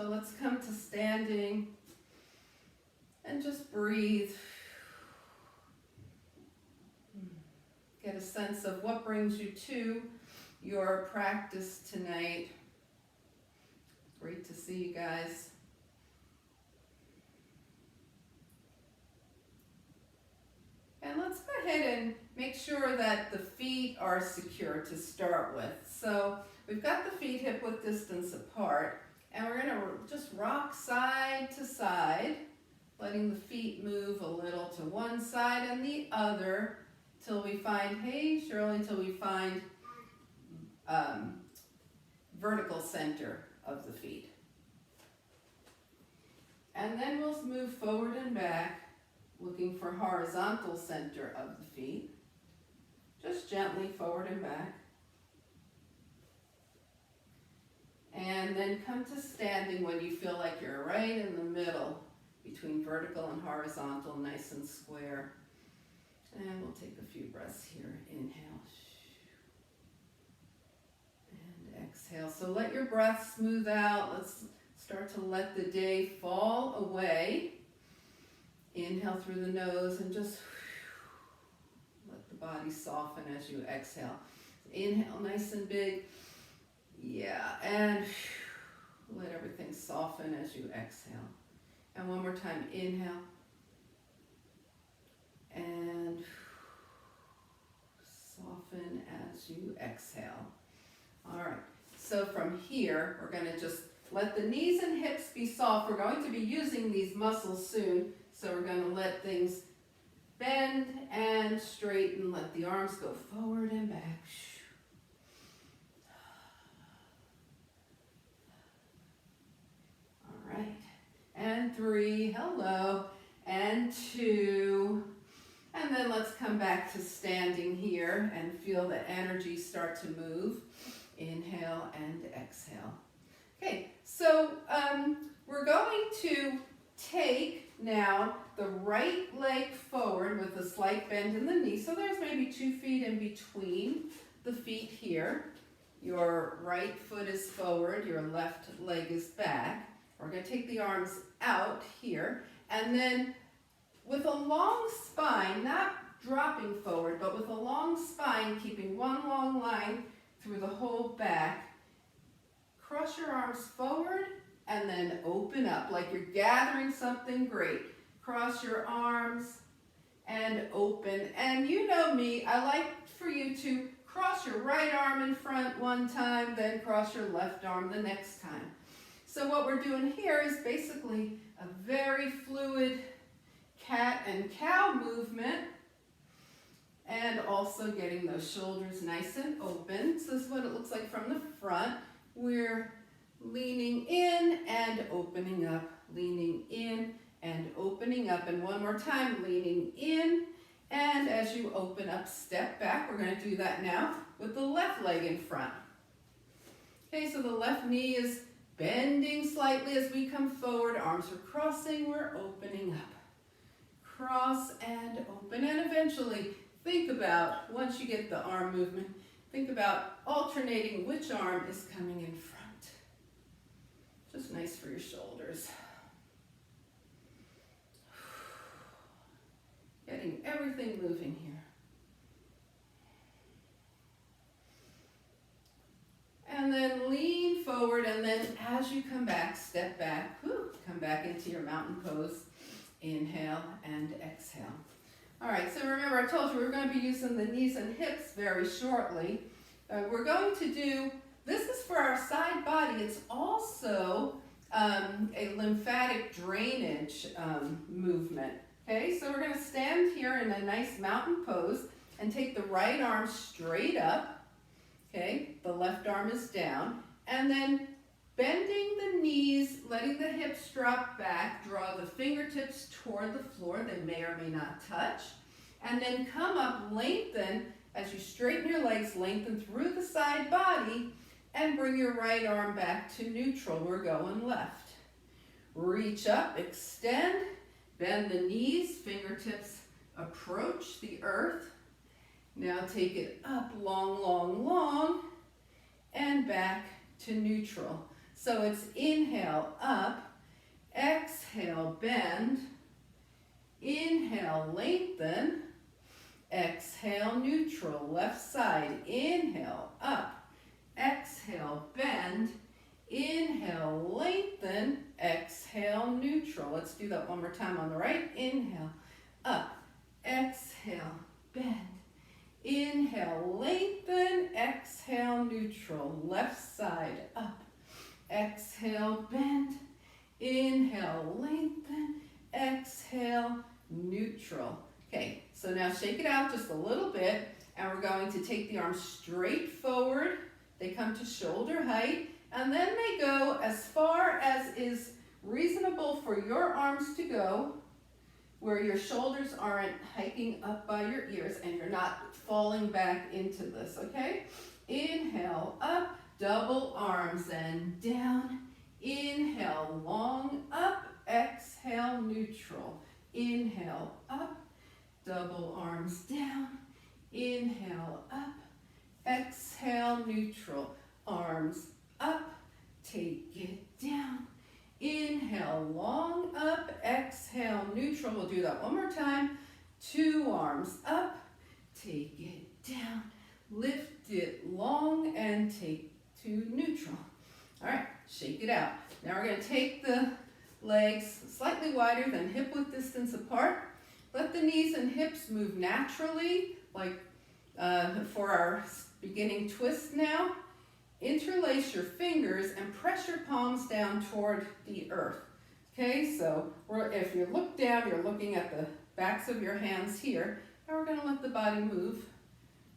So let's come to standing and just breathe. Get a sense of what brings you to your practice tonight. Great to see you guys. And let's go ahead and make sure that the feet are secure to start with. So we've got the feet hip-width distance apart, and we're going to just rock side to side, letting the feet move a little to one side and the other till we find, hey Shirley, till we find vertical center of the feet. And then we'll move forward and back, looking for horizontal center of the feet. Just gently forward and back. And then come to standing when you feel like you're right in the middle between vertical and horizontal, nice and square. And we'll take a few breaths here. Inhale. And exhale. So let your breath smooth out. Let's start to let the day fall away. Inhale through the nose and just let the body soften as you exhale. Inhale nice and big. Yeah, and let everything soften as you exhale. And one more time, inhale. And soften as you exhale. All right, so from here, we're going to just let the knees and hips be soft. We're going to be using these muscles soon, so we're going to let things bend and straighten. Let the arms go forward and back. All right, and 3, hello, and 2. And then let's come back to standing here and feel the energy start to move. Inhale and exhale. Okay, so we're going to take now the right leg forward with a slight bend in the knee. So there's maybe 2 feet in between the feet here. Your right foot is forward, your left leg is back. We're going to take the arms out here, and then with a long spine, not dropping forward, but with a long spine, keeping one long line through the whole back. Cross your arms forward and then open up like you're gathering something great. Cross your arms and open. And you know me, I like for you to cross your right arm in front one time, then cross your left arm the next time. So what we're doing here is basically a very fluid cat and cow movement, and also getting those shoulders nice and open. So this is what it looks like from the front. We're leaning in and opening up, leaning in and opening up. And one more time, leaning in, and as you open up, step back. We're going to do that now with the left leg in front. Okay, so the left knee is bending slightly as we come forward. Arms are crossing, we're opening up. Cross and open, and eventually think about, once you get the arm movement, think about alternating which arm is coming in front. Just nice for your shoulders. Getting everything moving here. And then lean forward, and then as you come back, step back, come back into your mountain pose. Inhale and exhale. All right, so remember I told you we were going to be using the knees and hips very shortly. We're going to do, this is for our side body. It's also a lymphatic drainage movement. Okay, so we're going to stand here in a nice mountain pose and take the right arm straight up. Okay, the left arm is down, and then bending the knees, letting the hips drop back, draw the fingertips toward the floor. They may or may not touch. And then come up, lengthen, as you straighten your legs, lengthen through the side body, and bring your right arm back to neutral. We're going left. Reach up, extend, bend the knees, fingertips approach the earth. Now take it up, long, long, long, and back to neutral. So it's inhale, up, exhale, bend, inhale, lengthen, exhale, neutral, left side, inhale, up, exhale, bend, inhale, lengthen, exhale, neutral. Let's do that one more time on the right. Inhale, up, exhale, bend, inhale, lengthen, exhale, neutral, left side, up, exhale, bend, inhale, lengthen, exhale, neutral. Okay, so now shake it out just a little bit, and we're going to take the arms straight forward. They come to shoulder height, and then they go as far as is reasonable for your arms to go, where your shoulders aren't hiking up by your ears and you're not falling back into this, okay? Inhale, up, double arms and down. Inhale, long, up, exhale, neutral. Inhale, up, double arms down. Inhale, up, exhale, neutral. Arms up, take it down. Inhale, long, up, exhale, neutral. We'll do that one more time. Two arms up, take it down. Lift it long and take to neutral. All right, shake it out. Now we're going to take the legs slightly wider than hip width distance apart. Let the knees and hips move naturally, like for our beginning twist now. Interlace your fingers and press your palms down toward the earth. Okay, so if you look down, you're looking at the backs of your hands here, and we're going to let the body move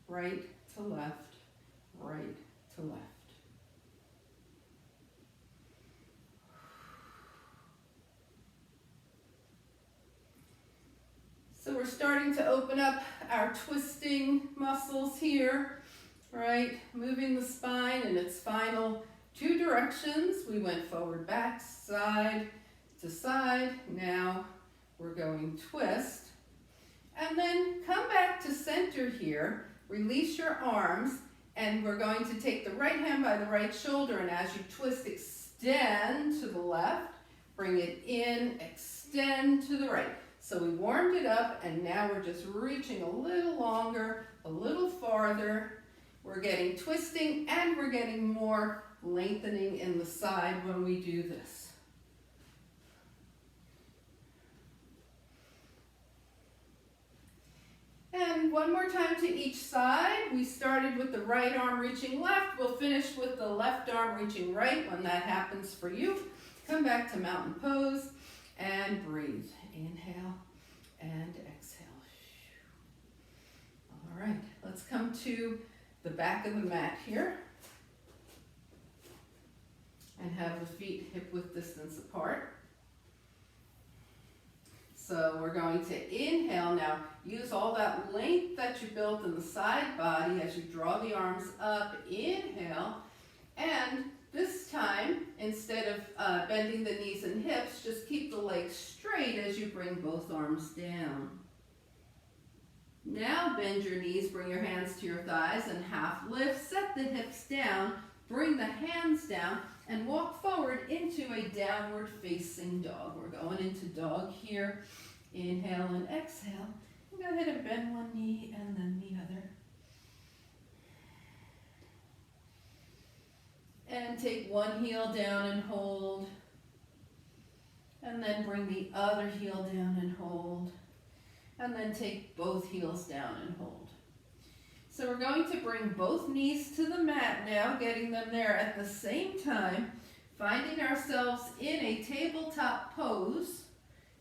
right to left, right to left. So we're starting to open up our twisting muscles here, right? Moving the spine in its final two directions. We went forward, back, side to side. Now we're going twist. And then come back to center here. Release your arms, and we're going to take the right hand by the right shoulder, and as you twist, extend to the left, bring it in, extend to the right. So we warmed it up, and now we're just reaching a little longer, a little farther. We're getting twisting, and we're getting more lengthening in the side when we do this. And one more time to each side. We started with the right arm reaching left. We'll finish with the left arm reaching right when that happens for you. Come back to mountain pose and breathe. Inhale and exhale. All right, let's come to the back of the mat here and have the feet hip width distance apart. So we're going to inhale now. Use all that length that you built in the side body as you draw the arms up. Inhale. And this time, instead of bending the knees and hips, just keep the legs straight as you bring both arms down. Now bend your knees, bring your hands to your thighs and half lift. Set the hips down, bring the hands down, and walk forward into a downward facing dog. We're going into dog here. Inhale and exhale. And go ahead and bend one knee and then the other. And take one heel down and hold. And then bring the other heel down and hold. And then take both heels down and hold. So we're going to bring both knees to the mat now, getting them there at the same time, finding ourselves in a tabletop pose,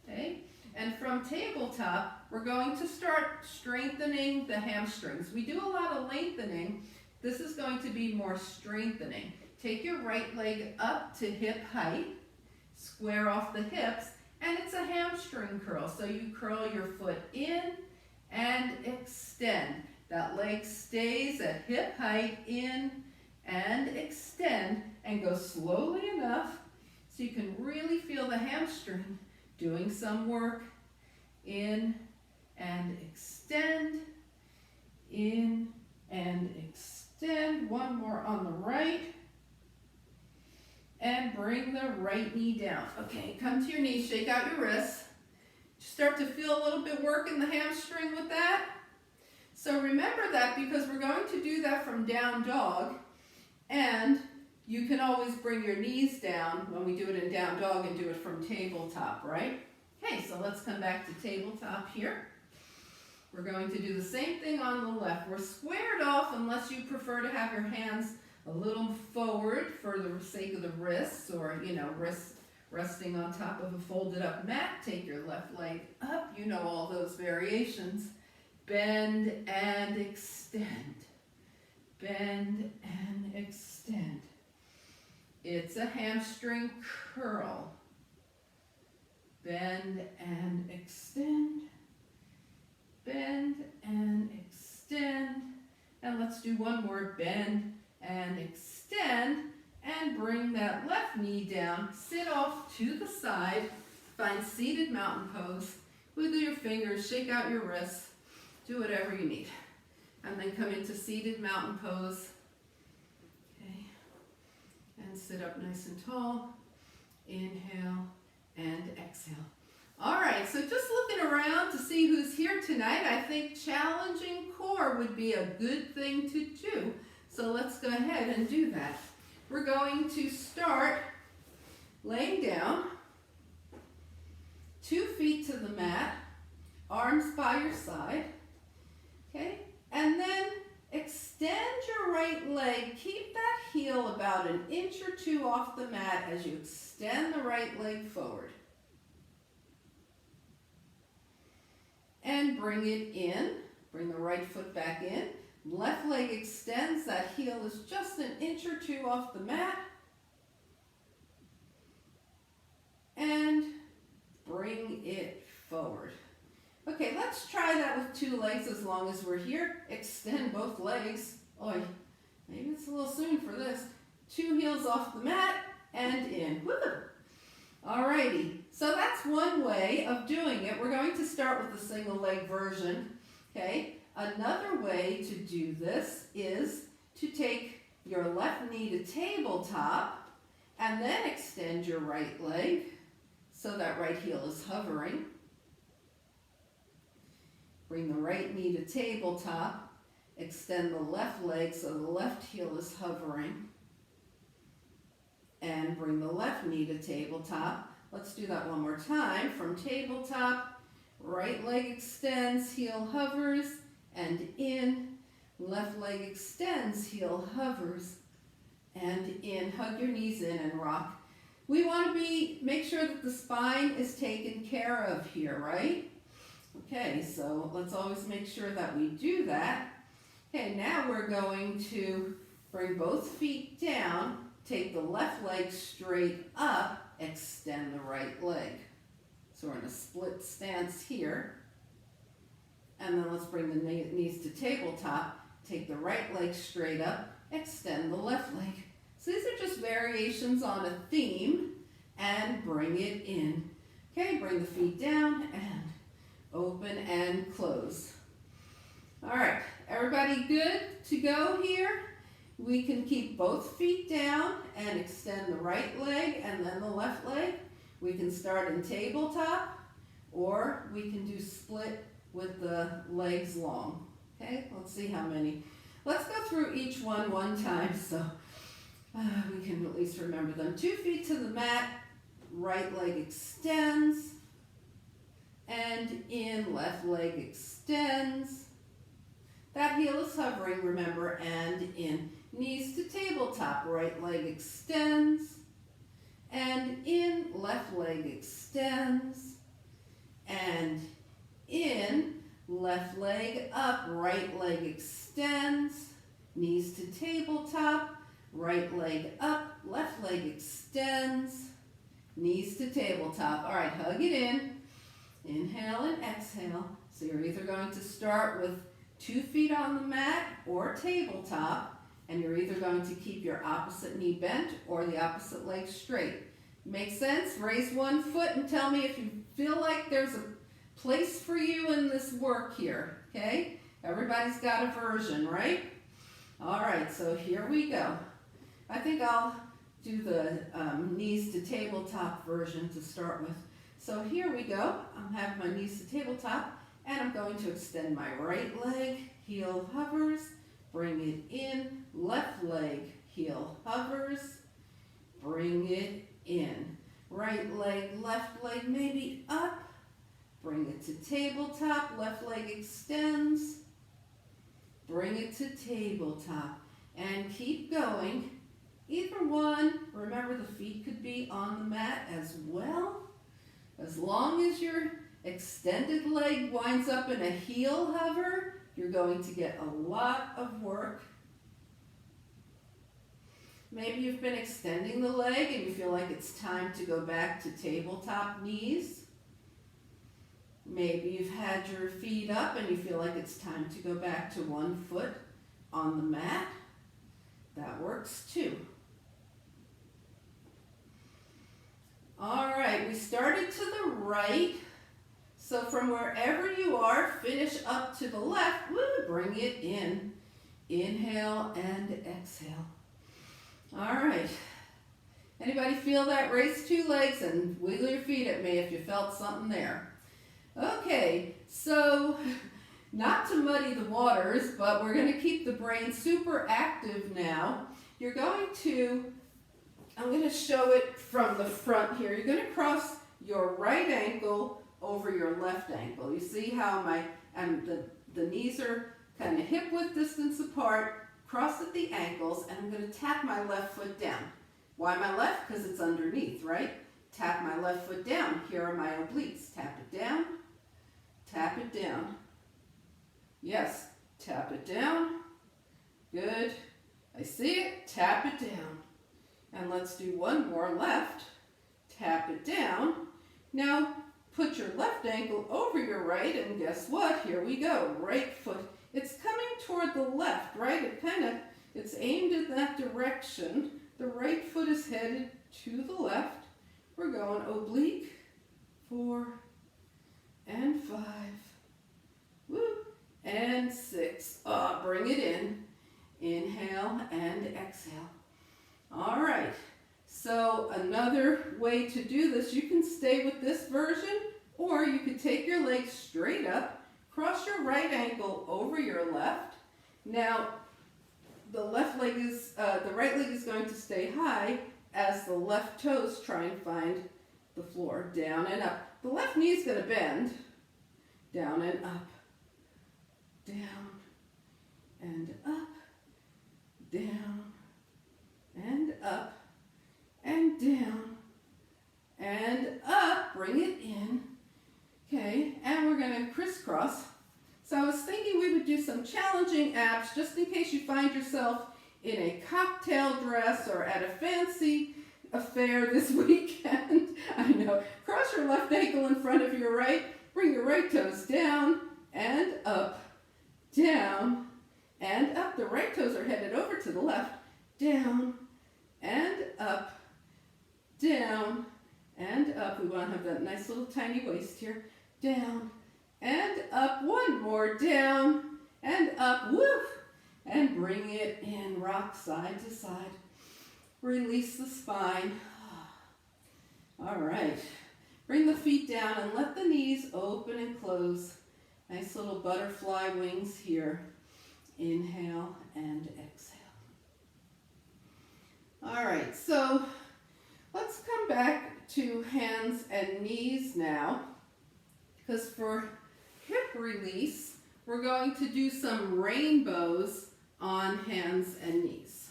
okay? And from tabletop, we're going to start strengthening the hamstrings. We do a lot of lengthening. This is going to be more strengthening. Take your right leg up to hip height, square off the hips, and it's a hamstring curl. So you curl your foot in and extend. That leg stays at hip height, in and extend, and go slowly enough so you can really feel the hamstring doing some work. In and extend, in and extend. One more on the right. And and bring the right knee down. Okay, come to your knees, shake out your wrists. Start to feel a little bit work in the hamstring with that. So remember that because we're going to do that from down dog, and you can always bring your knees down when we do it in down dog and do it from tabletop, right? Okay, so let's come back to tabletop here. We're going to do the same thing on the left. We're squared off unless you prefer to have your hands a little forward for the sake of the wrists, or, wrists resting on top of a folded up mat. Take your left leg up. You know all those variations. Bend and extend. Bend and extend. It's a hamstring curl. Bend and extend. Bend and extend. And let's do one more. Bend and extend. And bring that left knee down. Sit off to the side. Find seated mountain pose. Wiggle your fingers. Shake out your wrists. Do whatever you need. And then come into seated mountain pose. Okay. And sit up nice and tall. Inhale and exhale. All right, so just looking around to see who's here tonight, I think challenging core would be a good thing to do. So let's go ahead and do that. We're going to start laying down, 2 feet to the mat, arms by your side, okay? And then extend your right leg. Keep that heel about 1 inch or 2 off the mat as you extend the right leg forward. And bring it in. Bring the right foot back in. Left leg extends. That heel is just 1 inch or 2 off the mat. And bring it forward. Okay, let's try that with 2 legs as long as we're here. Extend both legs. Oi, maybe it's a little soon for this. 2 heels off the mat and in. Woo! Alrighty, so that's one way of doing it. We're going to start with the single leg version, okay? Another way to do this is to take your left knee to tabletop and then extend your right leg so that right heel is hovering. Bring the right knee to tabletop, extend the left leg so the left heel is hovering. And bring the left knee to tabletop. Let's do that one more time. From tabletop, right leg extends, heel hovers, and in. Left leg extends, heel hovers, and in. Hug your knees in and rock. We want to make sure that the spine is taken care of here, right? Okay, so let's always make sure that we do that. Okay, now we're going to bring both feet down. Take the left leg straight up, extend the right leg. So we're in a split stance here. And then let's bring the knees to tabletop. Take the right leg straight up, extend the left leg. So these are just variations on a theme, and bring it in. Okay, bring the feet down and open and close. All right, everybody good to go here? We can keep both feet down and extend the right leg and then the left leg. We can start in tabletop, or we can do split with the legs long. Okay, let's see how many. Let's go through each one time so we can at least remember them. 2 feet to the mat, right leg extends, and in, left leg extends. That heel is hovering, remember, and in. Knees to tabletop, right leg extends, and in, left leg extends, and in, left leg up, right leg extends, knees to tabletop, right leg up, left leg extends, knees to tabletop. All right, hug it in, inhale and exhale. So you're either going to start with 2 feet on the mat or tabletop, and you're either going to keep your opposite knee bent or the opposite leg straight. Make sense? Raise one foot and tell me if you feel like there's a place for you in this work here, okay? Everybody's got a version, right? All right, so here we go. I think I'll do the knees to tabletop version to start with. So here we go. I have my knees to tabletop, and I'm going to extend my right leg, heel hovers, bring it in, left leg, heel hovers, bring it in. Right leg, left leg, maybe up, bring it to tabletop, left leg extends, bring it to tabletop, and keep going. Either one, remember the feet could be on the mat as well. As long as your extended leg winds up in a heel hover, you're going to get a lot of work. Maybe you've been extending the leg and you feel like it's time to go back to tabletop knees. Maybe you've had your feet up and you feel like it's time to go back to one foot on the mat. That works too. All right, we started to the right. So from wherever you are, finish up to the left. Woo, bring it in. Inhale and exhale. All right. Anybody feel that? Raise two legs and wiggle your feet at me if you felt something there. Okay, so not to muddy the waters, but we're going to keep the brain super active now. You're going to, I'm going to show it from the front here. You're going to cross your right ankle over your left ankle. You see how the knees are kind of hip-width distance apart, cross at the ankles, and I'm going to tap my left foot down. Why my left? Because it's underneath, right? Tap my left foot down. Here are my obliques. Tap it down. Tap it down. Yes, tap it down. Good. I see it. Tap it down. And let's do one more left. Tap it down. Now, put your left ankle over your right, and guess what? Here we go. Right foot. It's coming toward the left, right? It's aimed in that direction. The right foot is headed to the left. We're going oblique, 4 and 5. Woo. And 6. Bring it in. Inhale and exhale. All right. So another way to do this, you can stay with this version, or you could take your legs straight up, cross your right ankle over your left. Now, the right leg is going to stay high as the left toes try and find the floor. Down and up. The left knee is going to bend. Down and up. Down and up. Down and up. And down and up. Bring it in. Okay, and we're going to crisscross. So I was thinking we would do some challenging abs just in case you find yourself in a cocktail dress or at a fancy affair this weekend. I know. Cross your left ankle in front of your right. Bring your right toes down and up. Down and up. The right toes are headed over to the left. Down and up. Down and up. We want to have that nice little tiny waist here. Down and up. One more. Down and up. Woo! And bring it in. Rock side to side. Release the spine. All right. Bring the feet down and let the knees open and close. Nice little butterfly wings here. Inhale and exhale. All right. So let's come back to hands and knees now, because for hip release, we're going to do some rainbows on hands and knees.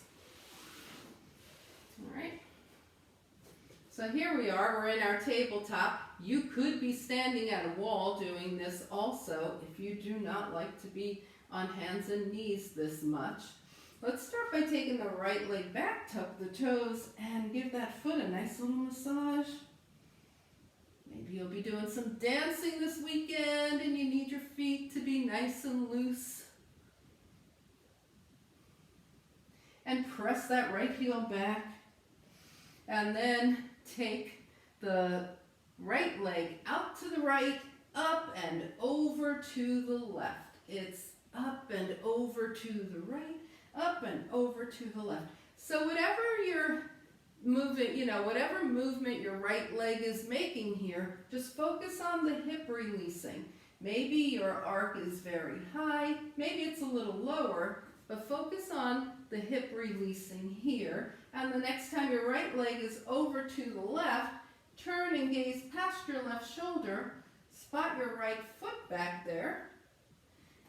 All right. So here we are, we're in our tabletop. You could be standing at a wall doing this also if you do not like to be on hands and knees this much. Let's start by taking the right leg back, tuck the toes, and give that foot a nice little massage. Maybe you'll be doing some dancing this weekend and you need your feet to be nice and loose. And press that right heel back. And then take the right leg out to the right, up and over to the left. It's up and over to the right, up and over to the left. So whatever your moving, whatever movement your right leg is making here, just focus on the hip releasing. Maybe your arc is very high, maybe it's a little lower, but focus on the hip releasing here. And the next time your right leg is over to the left, turn and gaze past your left shoulder, spot your right foot back there,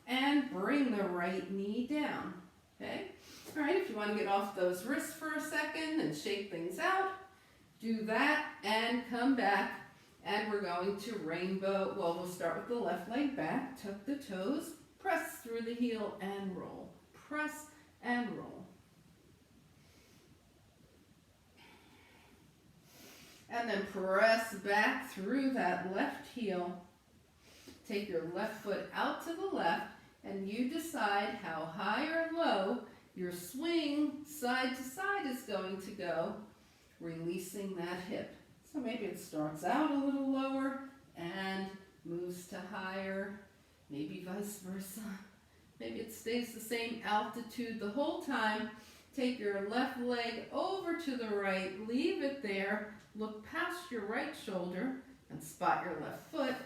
and bring the right knee down, okay? All right, if you want to get off those wrists for a second and shake things out, do that and come back. And we're going to rainbow. Well, we'll start with the left leg back, tuck the toes, press through the heel and roll. Press and roll. And then press back through that left heel. Take your left foot out to the left, and you decide how high or low your swing side to side is going to go, releasing that hip. So maybe it starts out a little lower and moves to higher, maybe vice versa. Maybe it stays the same altitude the whole time. Take your left leg over to the right, leave it there, look past your right shoulder and spot your left foot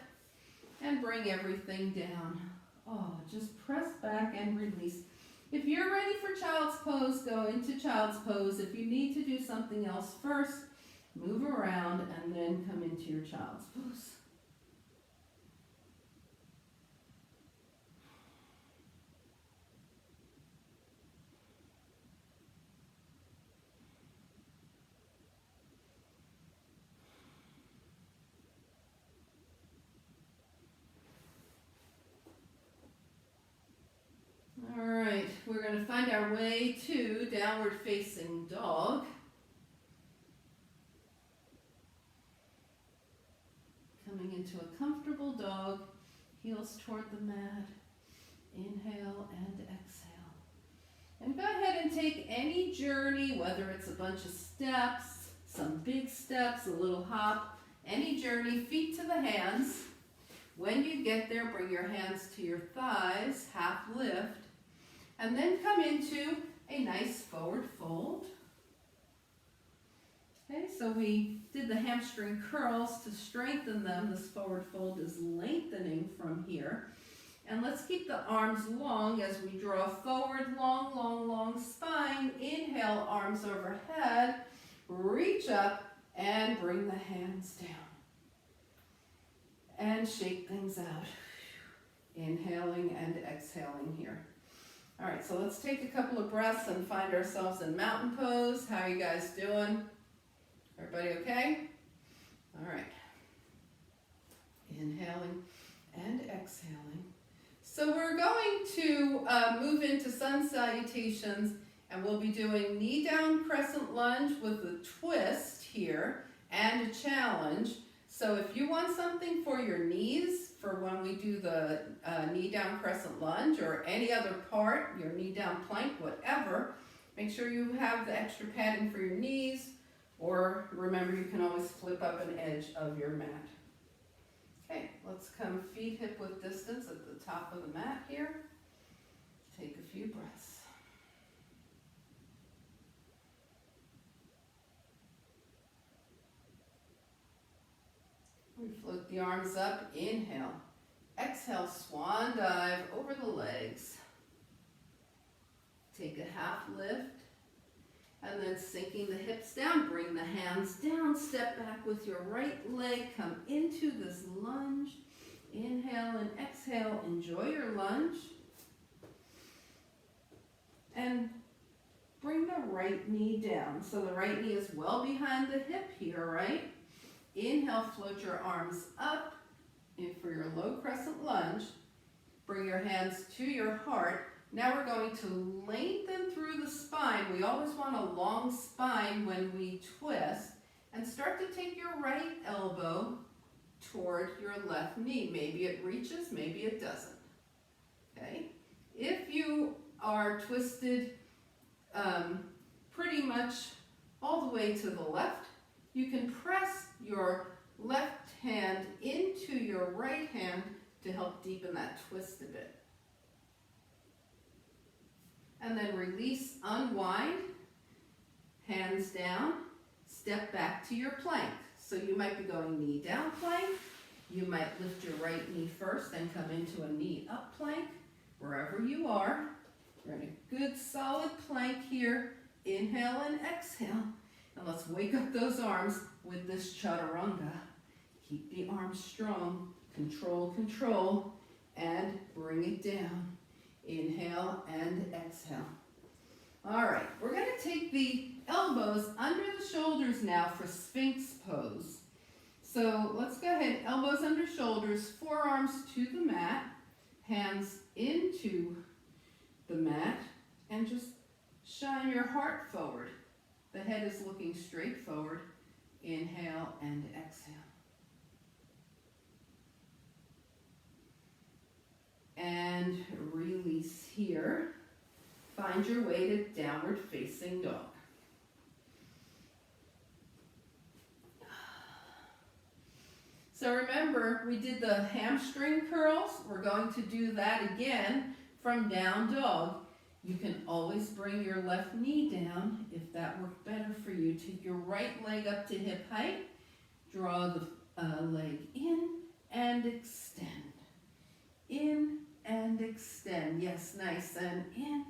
and bring everything down. Oh, just press back and release. If you're ready for child's pose, go into child's pose. If you need to do something else first, move around and then come into your child's pose. All right, we're going to find our way to downward facing dog. Coming into a comfortable dog, heels toward the mat. Inhale and exhale. And go ahead and take any journey, whether it's a bunch of steps, some big steps, a little hop, any journey, feet to the hands. When you get there, bring your hands to your thighs, half lift, and then come into a nice forward fold. Okay, so we did the hamstring curls to strengthen them. This forward fold is lengthening from here. And let's keep the arms long as we draw forward, long, long, long spine. Inhale, arms overhead. Reach up and bring the hands down. And shake things out. Inhaling and exhaling here. All right, so let's take a couple of breaths and find ourselves in mountain pose. How are you guys doing? Everybody okay? All right. Inhaling and exhaling. So we're going to move into sun salutations, and we'll be doing knee down crescent lunge with a twist here and a challenge. So if you want something for your knees for when we do the knee down crescent lunge or any other part, your knee down plank, whatever, make sure you have the extra padding for your knees, or remember you can always flip up an edge of your mat. Okay, let's come feet hip width distance at the top of the mat here. Take a few breaths. We float the arms up, inhale. Exhale, swan dive over the legs. Take a half lift. And then sinking the hips down, bring the hands down, step back with your right leg, come into this lunge. Inhale and exhale, enjoy your lunge. And bring the right knee down. So the right knee is well behind the hip here, right? Inhale, float your arms up in for your low crescent lunge. Bring your hands to your heart. Now we're going to lengthen through the spine. We always want a long spine when we twist. And start to take your right elbow toward your left knee. Maybe it reaches, maybe it doesn't. Okay? If you are twisted pretty much all the way to the left, you can press your left hand into your right hand to help deepen that twist a bit. And then release, unwind, hands down, step back to your plank. So you might be going knee down plank. You might lift your right knee first and come into a knee up plank. Wherever you are, we're in a good solid plank here. Inhale and exhale. And let's wake up those arms with this chaturanga. Keep the arms strong. Control, control, and bring it down. Inhale and exhale. All right, we're going to take the elbows under the shoulders now for Sphinx pose. So let's go ahead, elbows under shoulders, forearms to the mat, hands into the mat, and just shine your heart forward. The head is looking straight forward. Inhale and exhale. And release here. Find your way to downward facing dog. So remember, we did the hamstring curls. We're going to do that again from down dog. You can always bring your left knee down if that worked better for you. Take your right leg up to hip height. Draw the leg in and extend. In and extend. Yes, nice. And in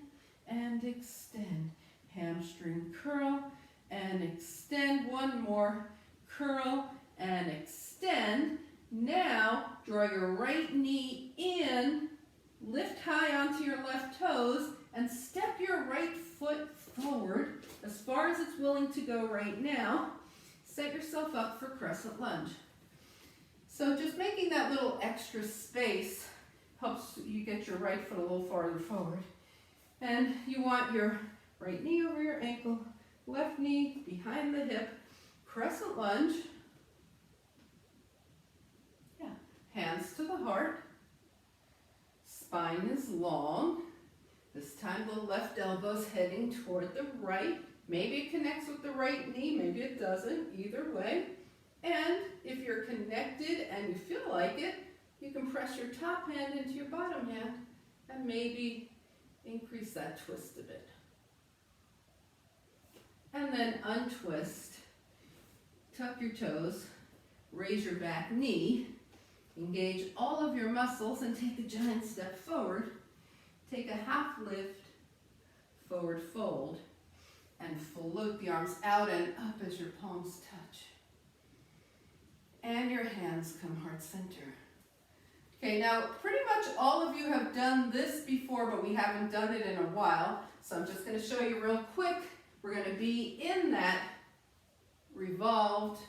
and extend. Hamstring curl and extend. One more. Curl and extend. Now, draw your right knee in, lift high onto your left toes, and step your right foot forward as far as it's willing to go right now. Set yourself up for crescent lunge. So just making that little extra space helps you get your right foot a little farther forward. And you want your right knee over your ankle, left knee behind the hip, crescent lunge. Yeah, hands to the heart. Spine is long. This time the left elbow's heading toward the right. Maybe it connects with the right knee, maybe it doesn't, either way. And if you're connected and you feel like it, you can press your top hand into your bottom hand and maybe increase that twist a bit. And then untwist, tuck your toes, raise your back knee, engage all of your muscles and take a giant step forward. Take a half lift, forward fold, and float the arms out and up as your palms touch. And your hands come heart center. Okay, now pretty much all of you have done this before, but we haven't done it in a while. So I'm just going to show you real quick. We're going to be in that revolved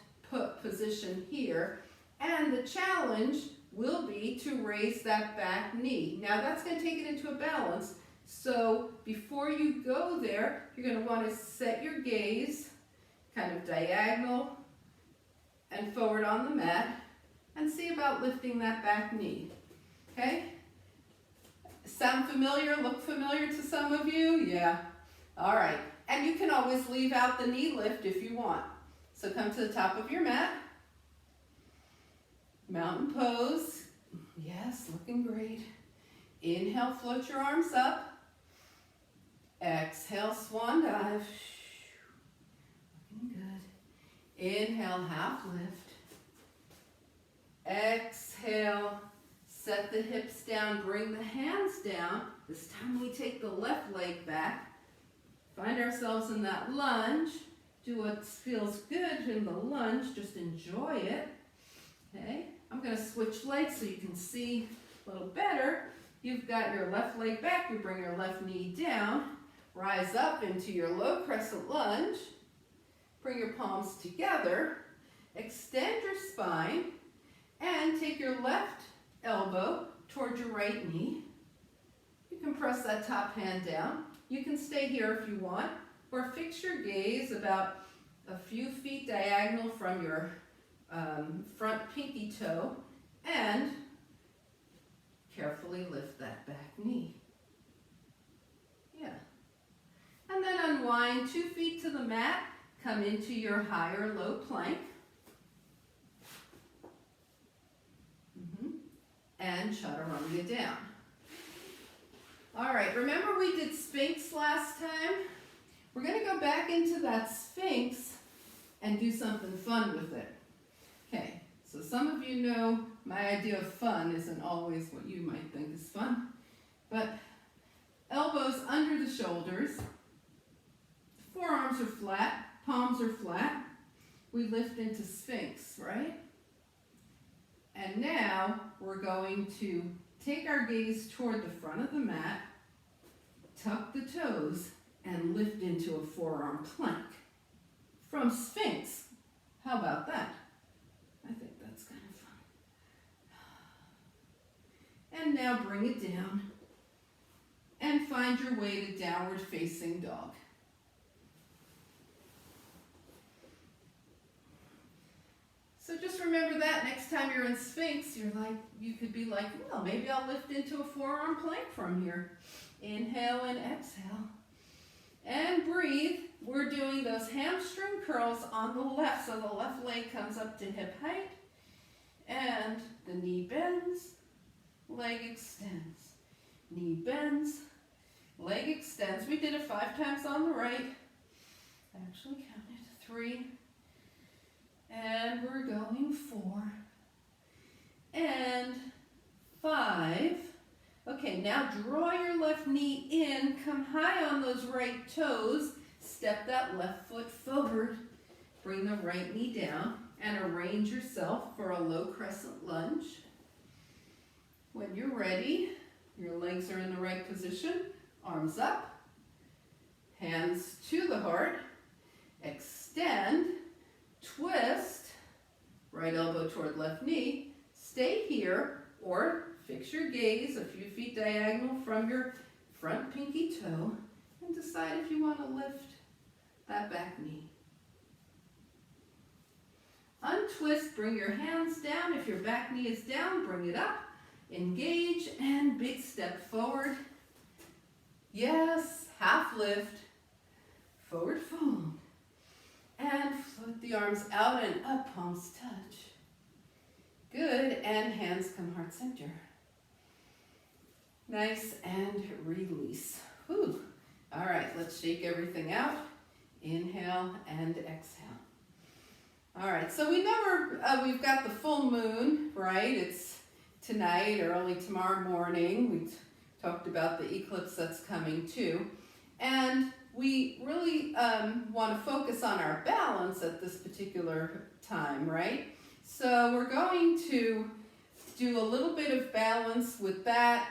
position here. And the challenge will be to raise that back knee. Now that's going to take it into a balance. So before you go there, you're going to want to set your gaze kind of diagonal and forward on the mat and see about lifting that back knee. Okay? Sound familiar? Look familiar to some of you? Yeah. All right. And you can always leave out the knee lift if you want. So come to the top of your mat. Mountain pose. Yes, looking great. Inhale, float your arms up. Exhale, swan dive. Looking good. Inhale, half lift. Exhale, set the hips down, bring the hands down. This time we take the left leg back. Find ourselves in that lunge. Do what feels good in the lunge. Just enjoy it. Okay? I'm going to switch legs so you can see a little better. You've got your left leg back. You bring your left knee down. Rise up into your low crescent lunge. Bring your palms together. Extend your spine. And take your left elbow toward your right knee. You can press that top hand down. You can stay here if you want. Or fix your gaze about a few feet diagonal from your front pinky toe and carefully lift that back knee. Yeah. And then unwind 2 feet to the mat, come into your high or low plank. And chaturanga down. All right, remember we did Sphinx last time? We're going to go back into that Sphinx and do something fun with it. Okay, so some of you know my idea of fun isn't always what you might think is fun, but elbows under the shoulders, forearms are flat, palms are flat. We lift into Sphinx, right? And now we're going to take our gaze toward the front of the mat, tuck the toes, and lift into a forearm plank. From Sphinx. How about that? I think that's kind of fun. And now bring it down and find your way to downward facing dog. So just remember that next time you're in Sphinx, you could be like, well, maybe I'll lift into a forearm plank from here. Inhale and exhale. And breathe. We're doing those hamstring curls on the left, so the left leg comes up to hip height, and the knee bends, leg extends. Knee bends, leg extends. We did it 5 times on the right. I actually counted 3. And we're going 4. And 5. Okay, now draw your left knee in, come high on those right toes, step that left foot forward, bring the right knee down, and arrange yourself for a low crescent lunge. When you're ready, your legs are in the right position, arms up, hands to the heart, extend, twist, right elbow toward left knee, stay here, or fix your gaze a few feet diagonal from your front pinky toe and decide if you want to lift that back knee. Untwist, bring your hands down. If your back knee is down, bring it up. Engage and big step forward. Yes, half lift, forward fold. And float the arms out and up, palms touch. Good, and hands come heart center. Nice, and release. Whew. All right, let's shake everything out. Inhale and exhale. All right, so we know we've got the full moon, right? It's tonight or early tomorrow morning. We talked about the eclipse that's coming too. And we really want to focus on our balance at this particular time, right? So we're going to do a little bit of balance with that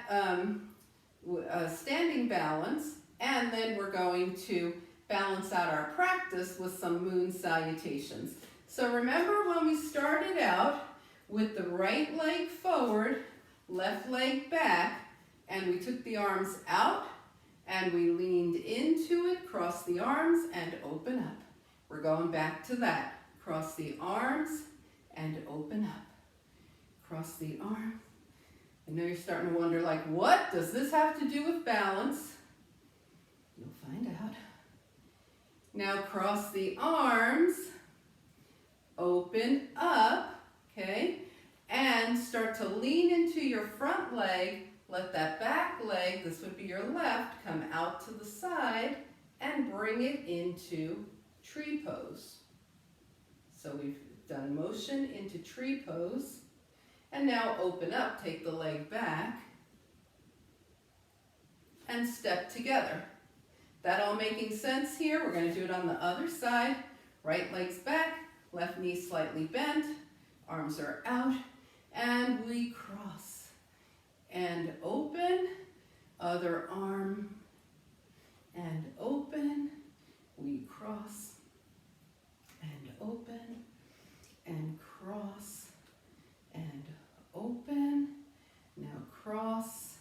standing balance, and then we're going to balance out our practice with some moon salutations. So remember when we started out with the right leg forward, left leg back, and we took the arms out and we leaned into it, cross the arms and open up. We're going back to that. Cross the arms and open up. Cross the arm. I know you're starting to wonder, like, what does this have to do with balance? You'll find out. Now cross the arms, open up, okay? And start to lean into your front leg. Let that back leg, this would be your left, come out to the side and bring it into tree pose. So we've done motion into tree pose. And now open up, take the leg back and step together. That all making sense here? We're going to do it on the other side. Right leg's back, left knee slightly bent, arms are out, and we cross. And open, other arm, and open, we cross, and open, and cross, and open, now cross,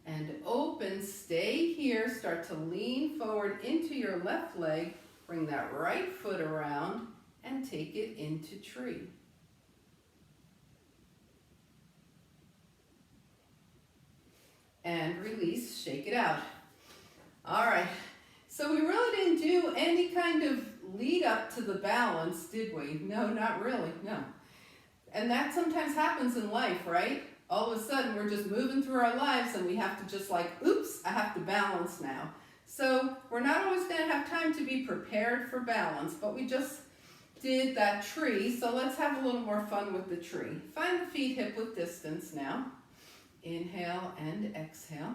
and open, stay here, start to lean forward into your left leg, bring that right foot around, and take it into tree. And release, shake it out. All right, so we really didn't do any kind of lead up to the balance, did we? No, not really, no. And that sometimes happens in life, right? All of a sudden, we're just moving through our lives and we have to just like, oops, I have to balance now. So we're not always going to have time to be prepared for balance, but we just did that tree, so let's have a little more fun with the tree. Find the feet hip width distance now. Inhale and exhale.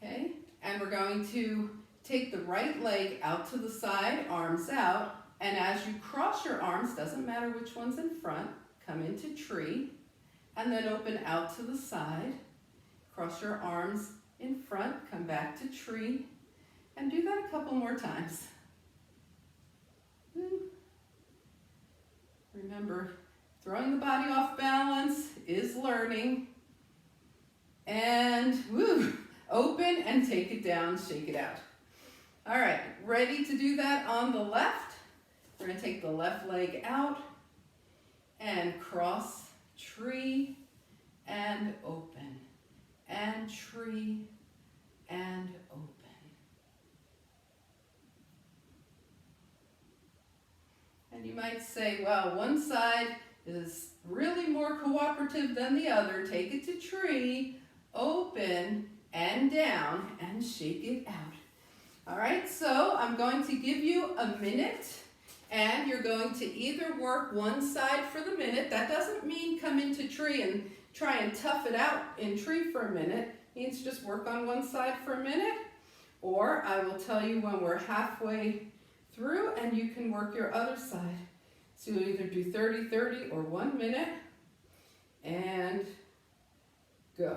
Okay, and we're going to take the right leg out to the side, arms out, and as you cross your arms, doesn't matter which one's in front, come into tree, and then open out to the side. Cross your arms in front, come back to tree, and do that a couple more times. Remember, throwing the body off balance is learning. And woo, open and take it down, shake it out. All right, ready to do that on the left? We're going to take the left leg out and cross, tree, and open, and tree, and open. And you might say, well, one side is really more cooperative than the other. Take it to tree, open, and down, and shake it out. All right, so I'm going to give you a minute, and you're going to either work one side for the minute. That doesn't mean come into tree and try and tough it out in tree for a minute. It means just work on one side for a minute. Or I will tell you when we're halfway through and you can work your other side. So you'll either do 30-30 or 1 minute, and go.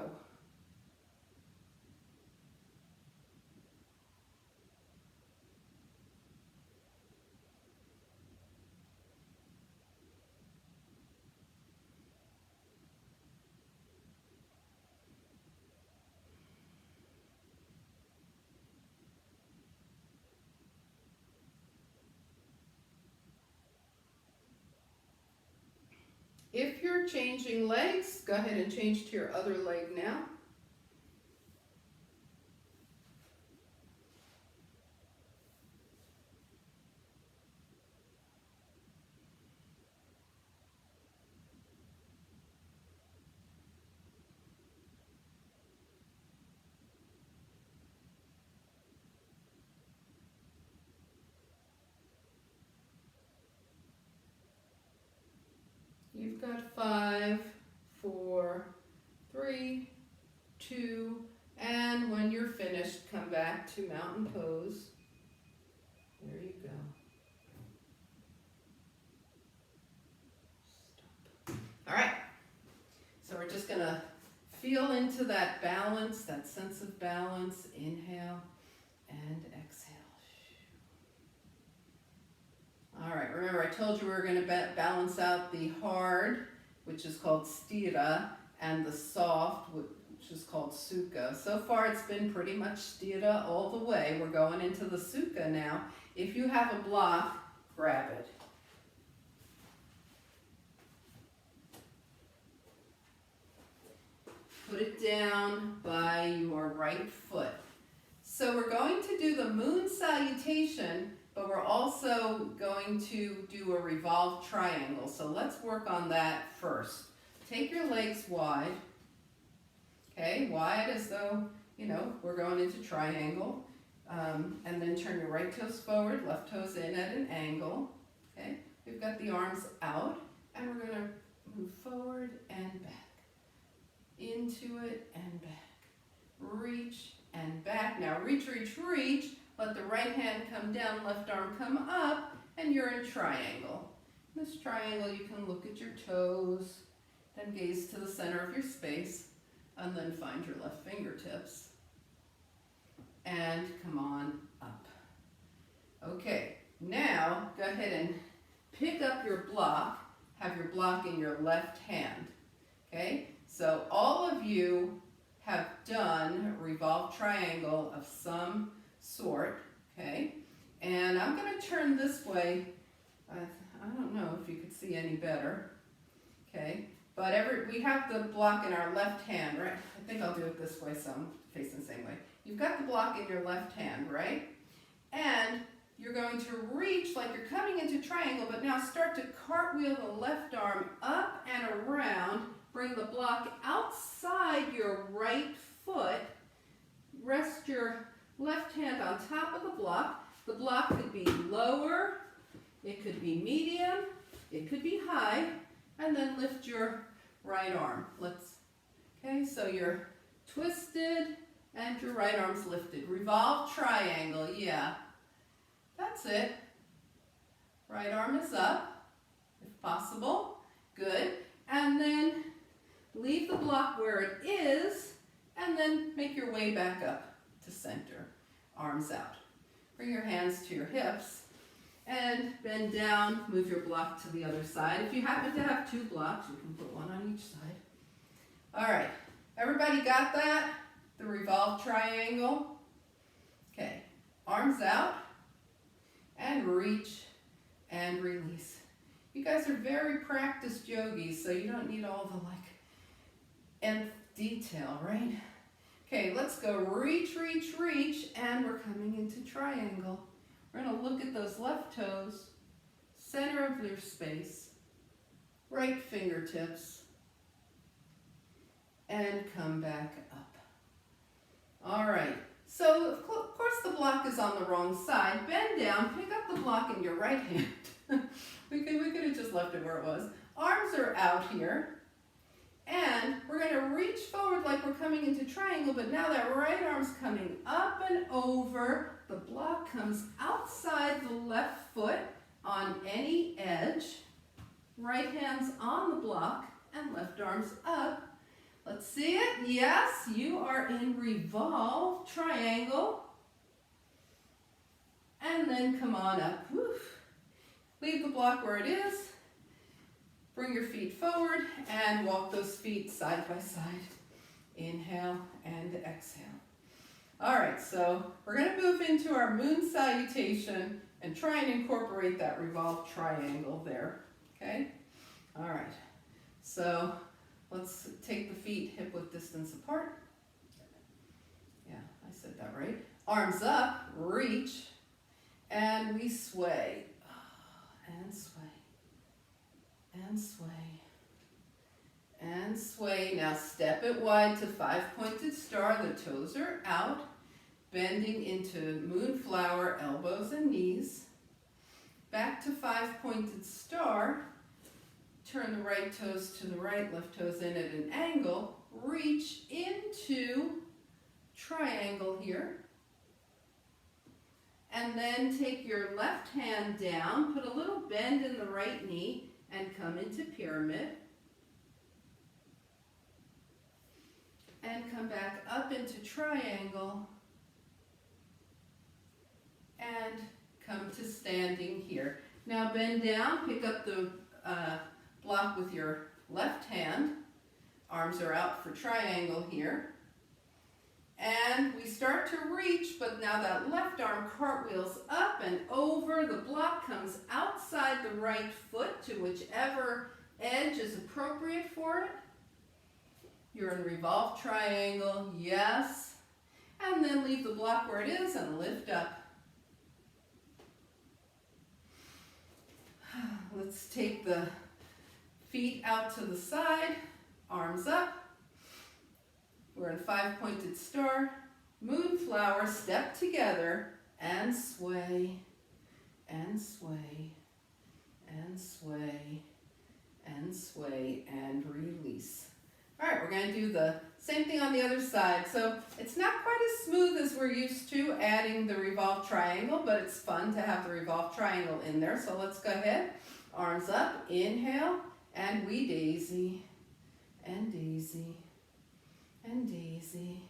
If you're changing legs, go ahead and change to your other leg now. You've got 5, 4, 3, 2, and when you're finished, come back to mountain pose. There you go. Stop. All right, so we're just gonna feel into that balance, that sense of balance. Inhale and exhale. All right, remember I told you we were going to balance out the hard, which is called stira, and the soft, which is called sukha. So far it's been pretty much stira all the way. We're going into the sukha now. If you have a block, grab it. Put it down by your right foot. So we're going to do the moon salutation, but we're also going to do a revolved triangle. So let's work on that first. Take your legs wide, okay, wide as though, you know, we're going into triangle. And then turn your right toes forward, left toes in at an angle, okay? We've got the arms out, and we're gonna move forward and back, into it and back, reach and back. Now reach, reach, reach. Let the right hand come down, left arm come up, and you're in triangle. In this triangle, you can look at your toes, then gaze to the center of your space, and then find your left fingertips. And come on up. Okay, now go ahead and pick up your block. Have your block in your left hand. Okay, so all of you have done a revolved triangle of some sort, okay? And I'm going to turn this way. I don't know if you could see any better, okay? But we have the block in our left hand, right? I think I'll do it this way, so I'm facing the same way. You've got the block in your left hand, right? And you're going to reach like you're coming into triangle, but now start to cartwheel the left arm up and around. Bring the block outside your right foot. Rest your left hand on top of the block. The block could be lower It could be medium, it could be high, and then lift your right arm. Okay, so you're twisted and your right arm's lifted. Revolve triangle, yeah. That's it. Right arm is up, if possible. Good. And then leave the block where it is, and then make your way back up to center. Arms out. Bring your hands to your hips and bend down. Move your block to the other side. If you happen to have two blocks, you can put one on each side. All right. Everybody got that? The revolve triangle? Okay. Arms out and reach and release. You guys are very practiced yogis, so you don't need all the nth detail, right? Okay, let's go reach, reach, reach, and we're coming into triangle. We're gonna look at those left toes, center of your space, right fingertips, and come back up. All right, so of course the block is on the wrong side. Bend down, pick up the block in your right hand. We could have just left it where it was. Arms are out here. And we're going to reach forward like we're coming into triangle, but now that right arm's coming up and over. The block comes outside the left foot on any edge. Right hand's on the block and left arm's up. Let's see it. Yes, you are in revolve triangle. And then come on up. Woof. Leave the block where it is. Bring your feet forward and walk those feet side by side. Inhale and exhale. All right, so we're going to move into our moon salutation and try and incorporate that revolve triangle there. Okay? All right. So let's take the feet hip-width distance apart. Yeah, I said that right. Arms up, reach, and we sway. And sway. And sway, and sway. Now step it wide to five-pointed star. The toes are out, bending into moonflower, elbows and knees. Back to five-pointed star. Turn the right toes to the right, left toes in at an angle. Reach into triangle here. And then take your left hand down, put a little bend in the right knee, and come into pyramid. And come back up into triangle. And come to standing here. Now bend down, pick up the block with your left hand. Arms are out for triangle here. And we start to reach, but now that left arm cartwheels up and over. The block comes outside the right foot to whichever edge is appropriate for it. You're in revolve triangle, yes. And then leave the block where it is and lift up. Let's take the feet out to the side, arms up. We're in five-pointed star, moonflower, step together, and sway, and sway, and sway, and sway, and release. All right, we're going to do the same thing on the other side. So it's not quite as smooth as we're used to adding the revolve triangle, but it's fun to have the revolve triangle in there. So let's go ahead. Arms up, inhale, and we daisy, and daisy, and daisy,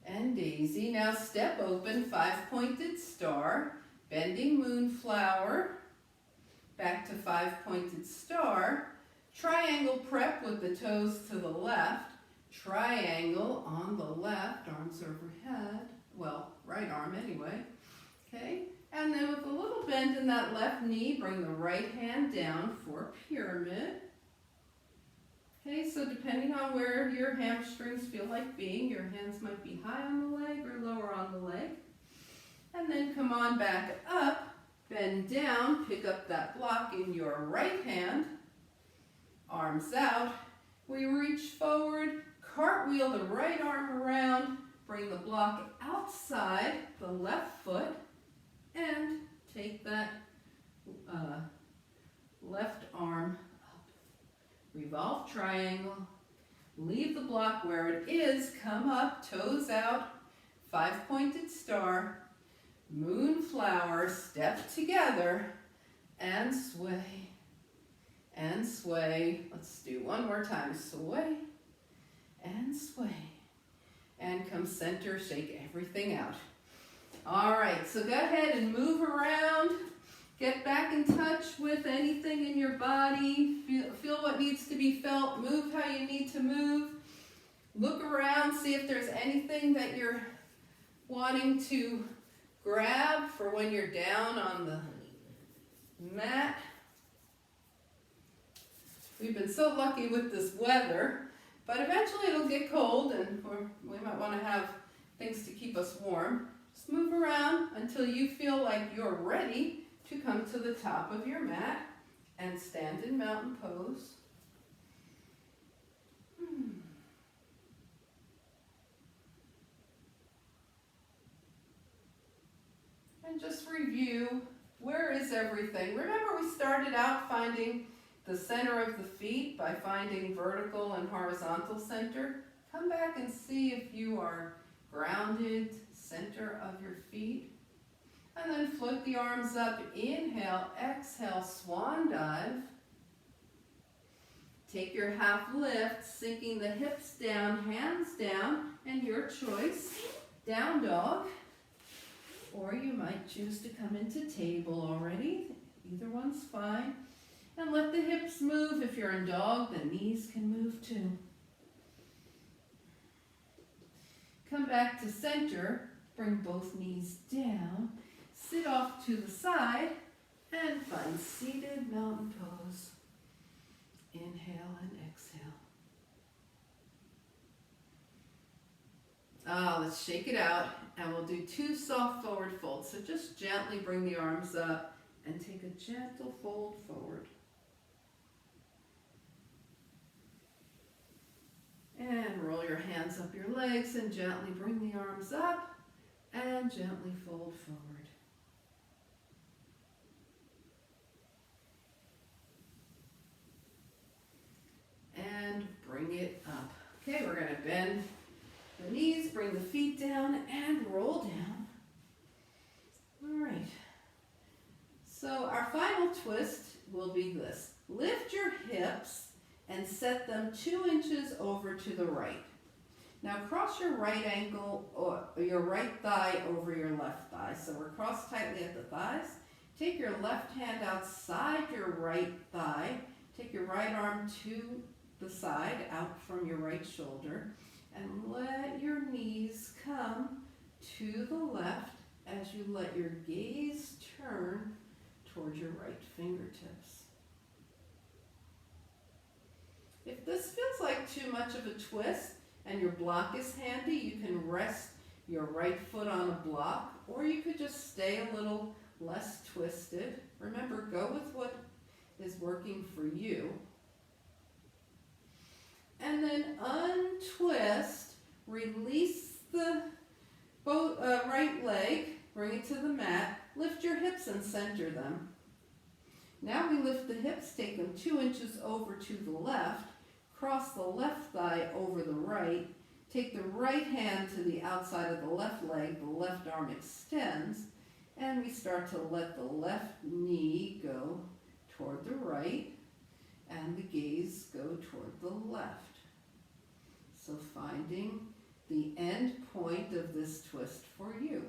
and daisy. Now step open, five-pointed star, bending moonflower, back to five-pointed star, triangle prep with the toes to the left, triangle on the left, arms overhead, well, right arm anyway, okay? And then with a little bend in that left knee, bring the right hand down for pyramid. Okay, so depending on where your hamstrings feel like being, your hands might be high on the leg or lower on the leg. And then come on back up, bend down, pick up that block in your right hand, arms out. We reach forward, cartwheel the right arm around, bring the block outside the left foot, and take that left arm up. Revolve triangle. Leave the block where it is. Come up, toes out. 5-pointed star. Moonflower. Step together. And sway. And sway. Let's do one more time. Sway. And sway. And come center. Shake everything out. All right, so go ahead and move around. Get back in touch with anything in your body. Feel what needs to be felt. Move how you need to move. Look around, see if there's anything that you're wanting to grab for when you're down on the mat. We've been so lucky with this weather, but eventually it'll get cold and we might want to have things to keep us warm. Just move around until you feel like you're ready to come to the top of your mat and stand in mountain pose. And just review, where is everything? Remember we started out finding the center of the feet by finding vertical and horizontal center. Come back and see if you are grounded, center of your feet. And then float the arms up. Inhale, exhale, swan dive. Take your half lift, sinking the hips down, hands down, and your choice, down dog. Or you might choose to come into table already. Either one's fine. And let the hips move. If you're in dog, the knees can move too. Come back to center. Bring both knees down. Sit off to the side and find seated mountain pose. Inhale and exhale. Let's shake it out and we'll do 2 soft forward folds. So just gently bring the arms up and take a gentle fold forward. And roll your hands up your legs and gently bring the arms up and gently fold forward. And bring it up. Okay, we're going to bend the knees, bring the feet down, and roll down. All right. So our final twist will be this. Lift your hips and set them 2 inches over to the right. Now cross your right ankle or your right thigh over your left thigh. So we're crossed tightly at the thighs. Take your left hand outside your right thigh. Take your right arm to the side, out from your right shoulder, and let your knees come to the left as you let your gaze turn towards your right fingertips. If this feels like too much of a twist and your block is handy, you can rest your right foot on a block, or you could just stay a little less twisted. Remember, go with what is working for you. And then untwist, release the right leg, bring it to the mat, lift your hips and center them. Now we lift the hips, take them 2 inches over to the left, cross the left thigh over the right, take the right hand to the outside of the left leg, the left arm extends, and we start to let the left knee go toward the right, and the gaze go toward the left. So finding the end point of this twist for you.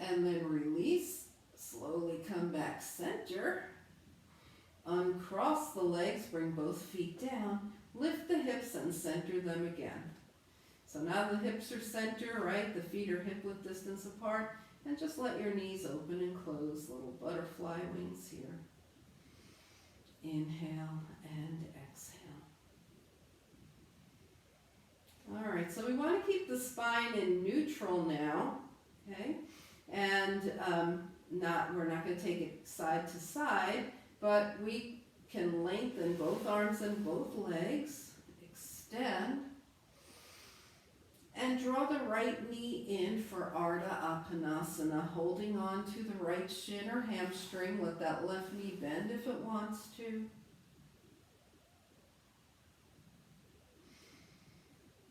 And then release, slowly come back center, uncross the legs, bring both feet down, lift the hips and center them again. So now the hips are center, right? The feet are hip-width distance apart, and just let your knees open and close, little butterfly wings here. Inhale and exhale. All right, so we want to keep the spine in neutral now, okay? And we're not going to take it side to side, but we can lengthen both arms and both legs. Extend. And draw the right knee in for Ardha Appanasana, holding on to the right shin or hamstring. Let that left knee bend if it wants to.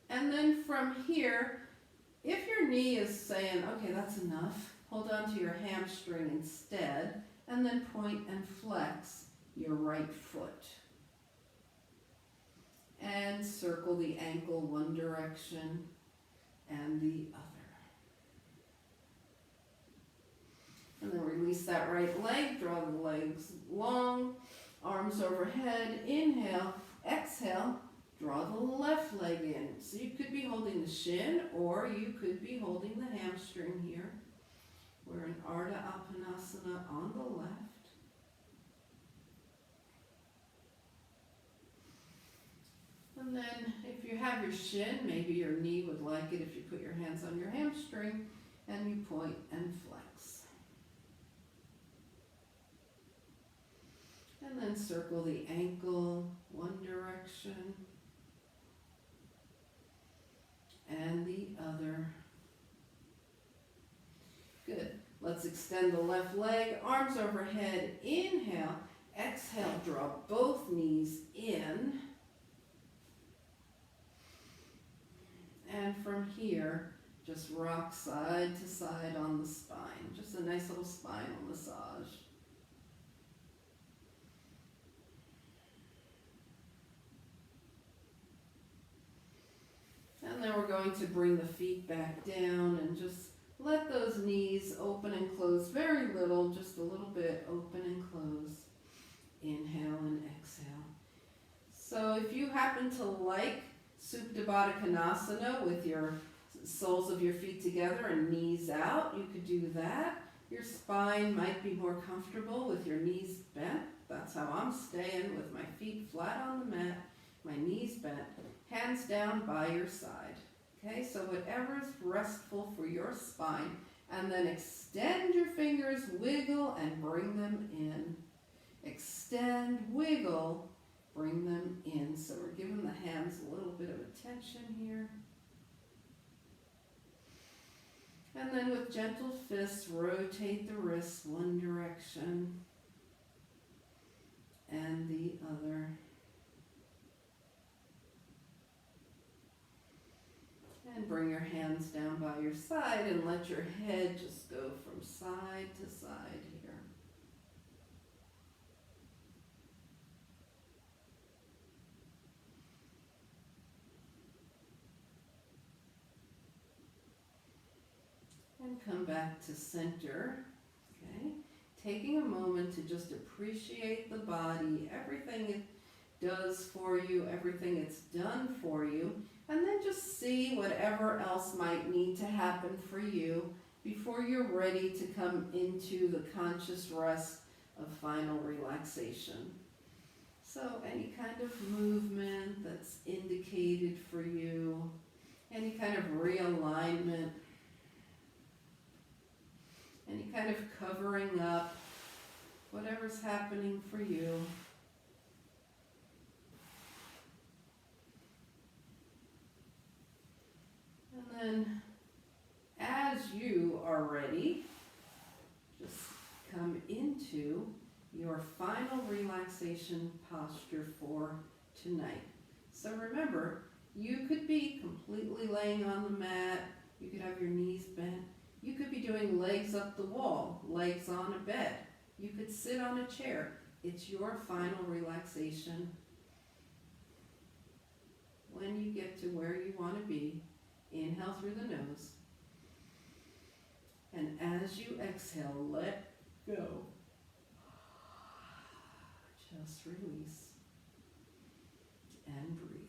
And then from here, if your knee is saying, okay, that's enough, hold on to your hamstring instead, and then point and flex your right foot. And circle the ankle one direction and the other. And then release that right leg, draw the legs long, arms overhead, inhale, exhale, draw the left leg in. So you could be holding the shin or you could be holding the hamstring here. We're in Ardha Appanasana on the left. And then if you have your shin, maybe your knee would like it if you put your hands on your hamstring and you point and flex. And then circle the ankle one direction and the other. Good. Let's extend the left leg, arms overhead. Inhale, exhale, draw both knees in. And from here, just rock side to side on the spine. Just a nice little spinal massage. And then we're going to bring the feet back down and just let those knees open and close very little, just a little bit open and close. Inhale and exhale. So if you happen to like Supta Baddha Konasana with your soles of your feet together and knees out, you could do that. Your spine might be more comfortable with your knees bent. That's how I'm staying, with my feet flat on the mat, my knees bent, hands down by your side. Okay, so whatever is restful for your spine, and then extend your fingers, wiggle, and bring them in. Extend, wiggle, bring them in. So we're giving the hands a little bit of attention here. And then with gentle fists, rotate the wrists one direction and the other. And bring your hands down by your side and let your head just go from side to side here. And come back to center, okay? Taking a moment to just appreciate the body, everything it does for you, everything it's done for you, and then just see whatever else might need to happen for you before you're ready to come into the conscious rest of final relaxation. So any kind of movement that's indicated for you, any kind of realignment, any kind of covering up, whatever's happening for you. And then as you are ready, just come into your final relaxation posture for tonight. So remember, you could be completely laying on the mat, you could have your knees bent, you could be doing legs up the wall, legs on a bed, you could sit on a chair. It's your final relaxation. When you get to where you want to be, inhale through the nose. And as you exhale, let go. Just release and breathe.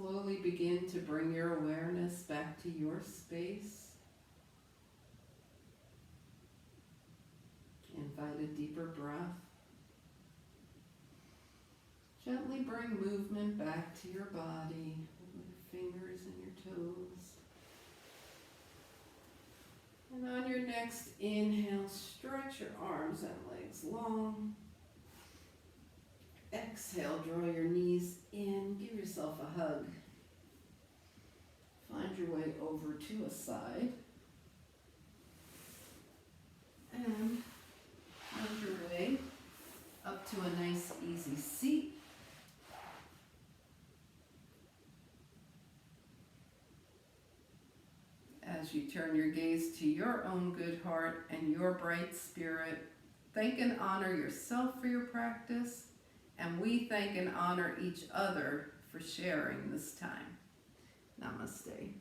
slowly begin to bring your awareness back to your space. Invite a deeper breath. Gently bring movement back to your body with your fingers and your toes. And on your next inhale, stretch your arms and legs long. Exhale, draw your knees in, give yourself a hug. Find your way over to a side. And find your way up to a nice easy seat. As you turn your gaze to your own good heart and your bright spirit, thank and honor yourself for your practice, and we thank and honor each other for sharing this time. Namaste.